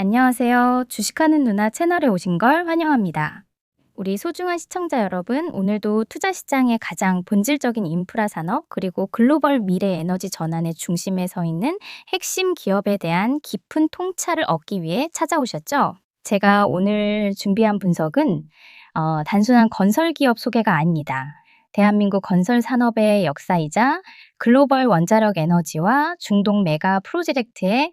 안녕하세요. 주식하는 누나 채널에 오신 걸 환영합니다. 우리 소중한 시청자 여러분, 오늘도 투자 시장의 가장 본질적인 인프라 산업, 그리고 글로벌 미래 에너지 전환의 중심에 서 있는 핵심 기업에 대한 깊은 통찰을 얻기 위해 찾아오셨죠? 제가 오늘 준비한 분석은 단순한 건설 기업 소개가 아닙니다. 대한민국 건설 산업의 역사이자 글로벌 원자력 에너지와 중동 메가 프로젝트의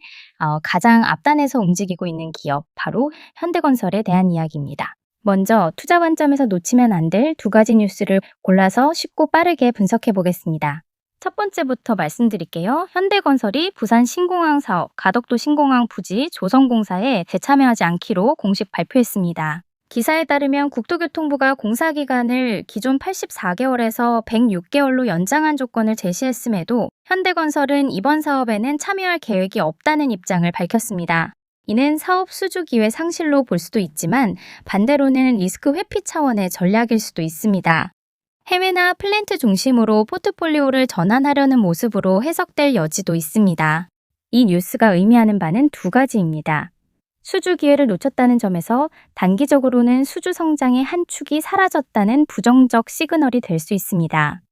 가장 앞단에서 움직이고 있는 기업, 바로 현대건설에 대한 이야기입니다. 먼저 투자 관점에서 놓치면 안 될 두 가지 뉴스를 골라서 쉽고 빠르게 분석해 보겠습니다. 첫 번째부터 말씀드릴게요. 현대건설이 부산 신공항 사업, 가덕도 신공항 부지 조성공사에 재참여하지 않기로 공식 발표했습니다. 기사에 따르면 국토교통부가 공사 기간을 기존 84개월에서 106개월로 연장한 조건을 제시했음에도 현대건설은 이번 사업에는 참여할 계획이 없다는 입장을 밝혔습니다. 이는 사업 수주 기회 상실로 볼 수도 있지만 반대로는 리스크 회피 차원의 전략일 수도 있습니다. 해외나 플랜트 중심으로 포트폴리오를 전환하려는 모습으로 해석될 여지도 있습니다. 이 뉴스가 의미하는 바는 두 가지입니다. 수주 기회를 놓쳤다는 점에서 단기적으로는 수주 성장의 한 축이 사라졌다는 부정적 시그널이 될 수 있습니다.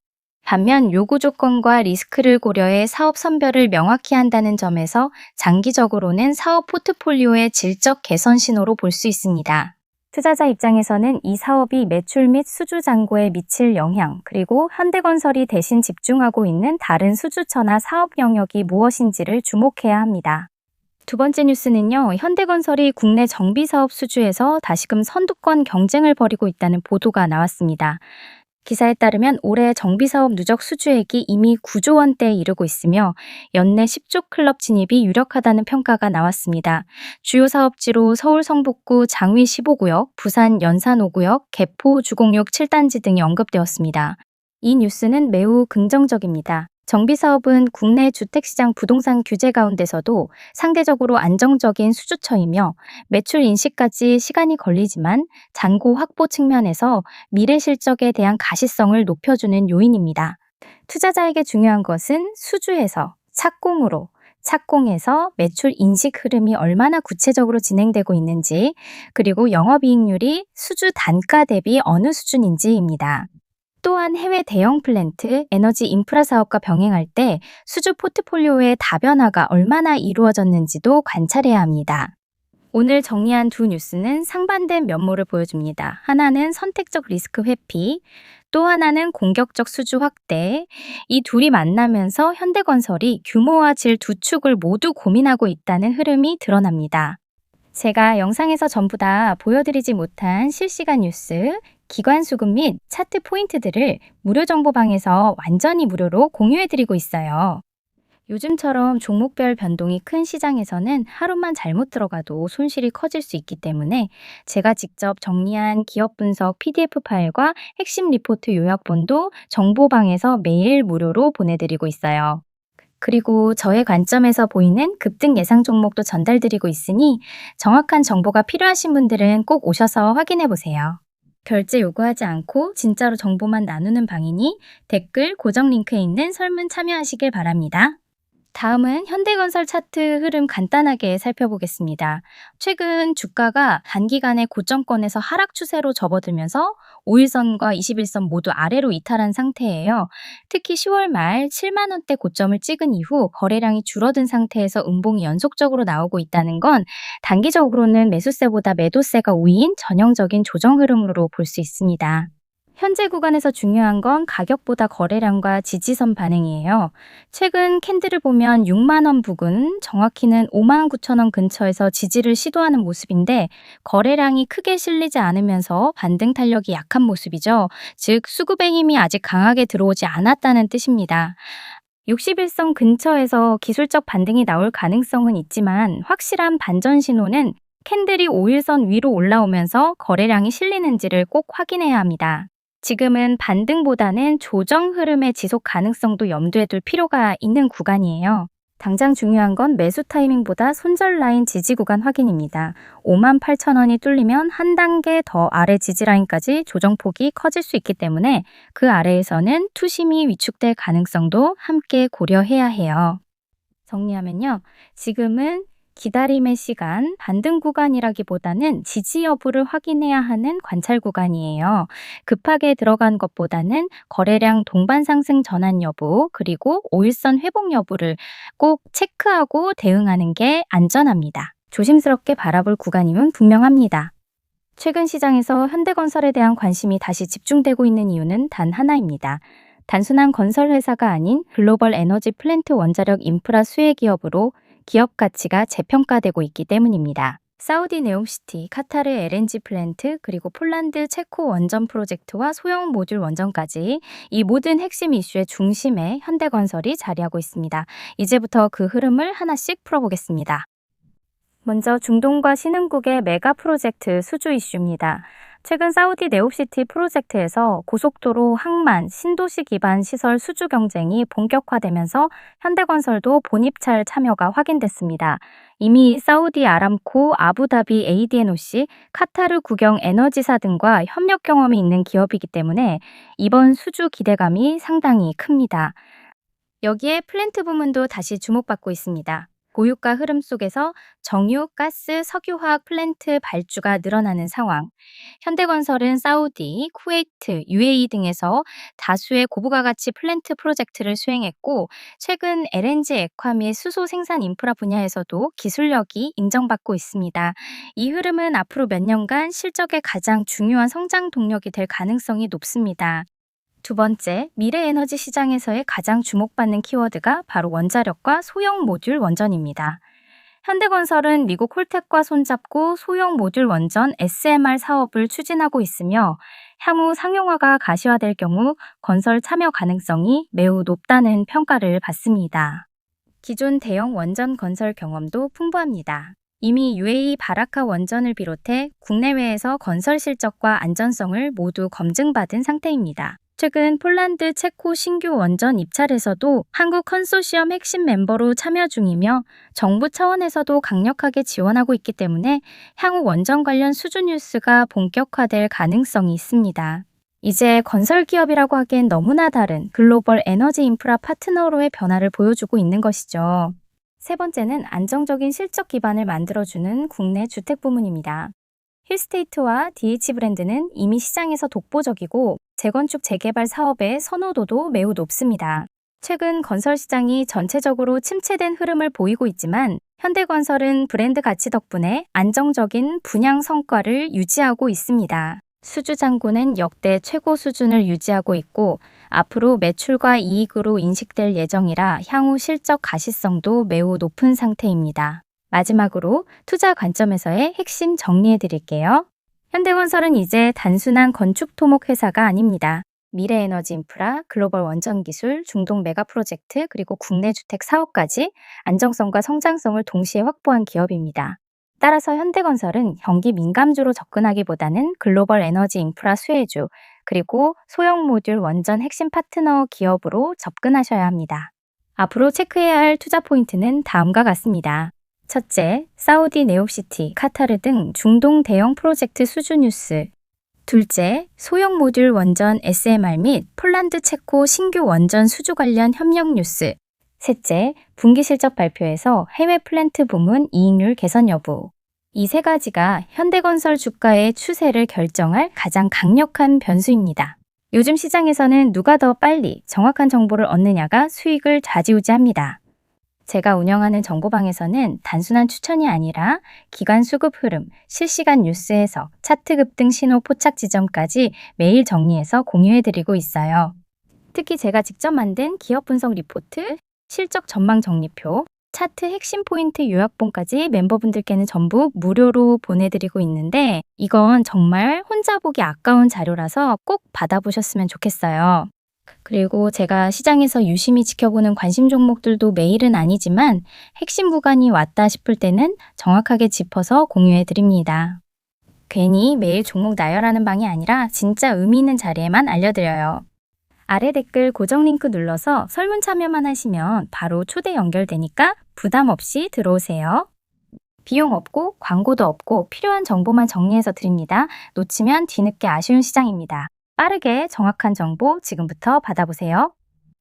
반면 요구 조건과 리스크를 고려해 사업 선별을 명확히 한다는 점에서 장기적으로는 사업 포트폴리오의 질적 개선 신호로 볼 수 있습니다. 투자자 입장에서는 이 사업이 매출 및 수주 잔고에 미칠 영향, 그리고 현대건설이 대신 집중하고 있는 다른 수주처나 사업 영역이 무엇인지를 주목해야 합니다. 두 번째 뉴스는요, 현대건설이 국내 정비사업 수주에서 다시금 선두권 경쟁을 벌이고 있다는 보도가 나왔습니다. 기사에 따르면 올해 정비사업 누적 수주액이 이미 9조 원대에 이르고 있으며 연내 10조 클럽 진입이 유력하다는 평가가 나왔습니다. 주요 사업지로 서울 성북구 장위 15구역, 부산 연산 5구역, 개포 주공육 7단지 등이 언급되었습니다. 이 뉴스는 매우 긍정적입니다. 정비사업은 국내 주택시장 부동산 규제 가운데서도 상대적으로 안정적인 수주처이며 매출 인식까지 시간이 걸리지만 잔고 확보 측면에서 미래 실적에 대한 가시성을 높여주는 요인입니다. 투자자에게 중요한 것은 수주에서 착공으로, 착공에서 매출 인식 흐름이 얼마나 구체적으로 진행되고 있는지, 그리고 영업이익률이 수주 단가 대비 어느 수준인지입니다. 또한 해외 대형 플랜트, 에너지 인프라 사업과 병행할 때 수주 포트폴리오의 다변화가 얼마나 이루어졌는지도 관찰해야 합니다. 오늘 정리한 두 뉴스는 상반된 면모를 보여줍니다. 하나는 선택적 리스크 회피, 또 하나는 공격적 수주 확대. 이 둘이 만나면서 현대건설이 규모와 질 두 축을 모두 고민하고 있다는 흐름이 드러납니다. 제가 영상에서 전부 다 보여드리지 못한 실시간 뉴스, 기관 수급 및 차트 포인트들을 무료 정보방에서 완전히 무료로 공유해드리고 있어요. 요즘처럼 종목별 변동이 큰 시장에서는 하루만 잘못 들어가도 손실이 커질 수 있기 때문에 제가 직접 정리한 기업 분석 PDF 파일과 핵심 리포트 요약본도 정보방에서 매일 무료로 보내드리고 있어요. 그리고 저의 관점에서 보이는 급등 예상 종목도 전달드리고 있으니 정확한 정보가 필요하신 분들은 꼭 오셔서 확인해 보세요. 결제 요구하지 않고 진짜로 정보만 나누는 방이니 댓글 고정 링크에 있는 설문 참여하시길 바랍니다. 다음은 현대건설 차트 흐름 간단하게 살펴보겠습니다. 최근 주가가 단기간에 고점권에서 하락 추세로 접어들면서 5일선과 21선 모두 아래로 이탈한 상태예요. 특히 10월 말 7만 원대 고점을 찍은 이후 거래량이 줄어든 상태에서 음봉이 연속적으로 나오고 있다는 건 단기적으로는 매수세보다 매도세가 우위인 전형적인 조정 흐름으로 볼 수 있습니다. 현재 구간에서 중요한 건 가격보다 거래량과 지지선 반응이에요. 최근 캔들을 보면 6만 원 부근, 정확히는 5만 9천 원 근처에서 지지를 시도하는 모습인데 거래량이 크게 실리지 않으면서 반등 탄력이 약한 모습이죠. 즉 수급의 힘이 아직 강하게 들어오지 않았다는 뜻입니다. 61선 근처에서 기술적 반등이 나올 가능성은 있지만 확실한 반전 신호는 캔들이 5일선 위로 올라오면서 거래량이 실리는지를 꼭 확인해야 합니다. 지금은 반등보다는 조정 흐름의 지속 가능성도 염두에 둘 필요가 있는 구간이에요. 당장 중요한 건 매수 타이밍보다 손절 라인 지지 구간 확인입니다. 58,000원이 뚫리면 한 단계 더 아래 지지 라인까지 조정폭이 커질 수 있기 때문에 그 아래에서는 투심이 위축될 가능성도 함께 고려해야 해요. 정리하면요. 지금은 기다림의 시간, 반등 구간이라기보다는 지지 여부를 확인해야 하는 관찰 구간이에요. 급하게 들어간 것보다는 거래량 동반 상승 전환 여부, 그리고 5일선 회복 여부를 꼭 체크하고 대응하는 게 안전합니다. 조심스럽게 바라볼 구간임은 분명합니다. 최근 시장에서 현대건설에 대한 관심이 다시 집중되고 있는 이유는 단 하나입니다. 단순한 건설 회사가 아닌 글로벌 에너지 플랜트 원자력 인프라 수혜 기업으로 기업 가치가 재평가되고 있기 때문입니다. 사우디 네옴시티, 카타르 LNG 플랜트, 그리고 폴란드 체코 원전 프로젝트와 소형 모듈 원전까지 이 모든 핵심 이슈의 중심에 현대건설이 자리하고 있습니다. 이제부터 그 흐름을 하나씩 풀어보겠습니다. 먼저 중동과 신흥국의 메가 프로젝트 수주 이슈입니다. 최근 사우디 네옴시티 프로젝트에서 고속도로, 항만, 신도시 기반 시설 수주 경쟁이 본격화되면서 현대건설도 본입찰 참여가 확인됐습니다. 이미 사우디 아람코, 아부다비 ADNOC, 카타르 국영 에너지사 등과 협력 경험이 있는 기업이기 때문에 이번 수주 기대감이 상당히 큽니다. 여기에 플랜트 부문도 다시 주목받고 있습니다. 고유가 흐름 속에서 정유, 가스, 석유화학 플랜트 발주가 늘어나는 상황. 현대건설은 사우디, 쿠웨이트, UAE 등에서 다수의 고부가가치 플랜트 프로젝트를 수행했고, 최근 LNG 액화 및 수소 생산 인프라 분야에서도 기술력이 인정받고 있습니다. 이 흐름은 앞으로 몇 년간 실적의 가장 중요한 성장 동력이 될 가능성이 높습니다. 두 번째, 미래 에너지 시장에서의 가장 주목받는 키워드가 바로 원자력과 소형 모듈 원전입니다. 현대건설은 미국 홀텍과 손잡고 소형 모듈 원전 SMR 사업을 추진하고 있으며 향후 상용화가 가시화될 경우 건설 참여 가능성이 매우 높다는 평가를 받습니다. 기존 대형 원전 건설 경험도 풍부합니다. 이미 UAE 바라카 원전을 비롯해 국내외에서 건설 실적과 안전성을 모두 검증받은 상태입니다. 최근 폴란드 체코 신규 원전 입찰에서도 한국 컨소시엄 핵심 멤버로 참여 중이며 정부 차원에서도 강력하게 지원하고 있기 때문에 향후 원전 관련 수주 뉴스가 본격화될 가능성이 있습니다. 이제 건설 기업이라고 하기엔 너무나 다른 글로벌 에너지 인프라 파트너로의 변화를 보여주고 있는 것이죠. 세 번째는 안정적인 실적 기반을 만들어주는 국내 주택 부문입니다. 힐스테이트와 DH브랜드는 이미 시장에서 독보적이고 재건축 재개발 사업의 선호도도 매우 높습니다. 최근 건설 시장이 전체적으로 침체된 흐름을 보이고 있지만 현대건설은 브랜드 가치 덕분에 안정적인 분양 성과를 유지하고 있습니다. 수주 잔고는 역대 최고 수준을 유지하고 있고 앞으로 매출과 이익으로 인식될 예정이라 향후 실적 가시성도 매우 높은 상태입니다. 마지막으로 투자 관점에서의 핵심 정리해 드릴게요. 현대건설은 이제 단순한 건축 토목 회사가 아닙니다. 미래 에너지 인프라, 글로벌 원전 기술, 중동 메가 프로젝트, 그리고 국내 주택 사업까지 안정성과 성장성을 동시에 확보한 기업입니다. 따라서 현대건설은 경기 민감주로 접근하기보다는 글로벌 에너지 인프라 수혜주, 그리고 소형 모듈 원전 핵심 파트너 기업으로 접근하셔야 합니다. 앞으로 체크해야 할 투자 포인트는 다음과 같습니다. 첫째, 사우디 네옴시티, 카타르 등 중동 대형 프로젝트 수주 뉴스. 둘째, 소형 모듈 원전 SMR 및 폴란드 체코 신규 원전 수주 관련 협력 뉴스. 셋째, 분기 실적 발표에서 해외 플랜트 부문 이익률 개선 여부. 이 세 가지가 현대건설 주가의 추세를 결정할 가장 강력한 변수입니다. 요즘 시장에서는 누가 더 빨리 정확한 정보를 얻느냐가 수익을 좌지우지합니다. 제가 운영하는 정보방에서는 단순한 추천이 아니라 기관 수급 흐름, 실시간 뉴스 해석, 차트 급등 신호 포착 지점까지 매일 정리해서 공유해드리고 있어요. 특히 제가 직접 만든 기업 분석 리포트, 실적 전망 정리표, 차트 핵심 포인트 요약본까지 멤버분들께는 전부 무료로 보내드리고 있는데 이건 정말 혼자 보기 아까운 자료라서 꼭 받아보셨으면 좋겠어요. 그리고 제가 시장에서 유심히 지켜보는 관심 종목들도 매일은 아니지만 핵심 구간이 왔다 싶을 때는 정확하게 짚어서 공유해 드립니다. 괜히 매일 종목 나열하는 방이 아니라 진짜 의미 있는 자리에만 알려드려요. 아래 댓글 고정 링크 눌러서 설문 참여만 하시면 바로 초대 연결되니까 부담 없이 들어오세요. 비용 없고 광고도 없고 필요한 정보만 정리해서 드립니다. 놓치면 뒤늦게 아쉬운 시장입니다. 빠르게 정확한 정보 지금부터 받아보세요.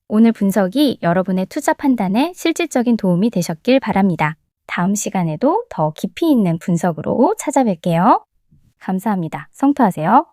오늘 분석이 여러분의 투자 판단에 실질적인 도움이 되셨길 바랍니다. 다음 시간에도 더 깊이 있는 분석으로 찾아뵐게요. 감사합니다. 성투하세요.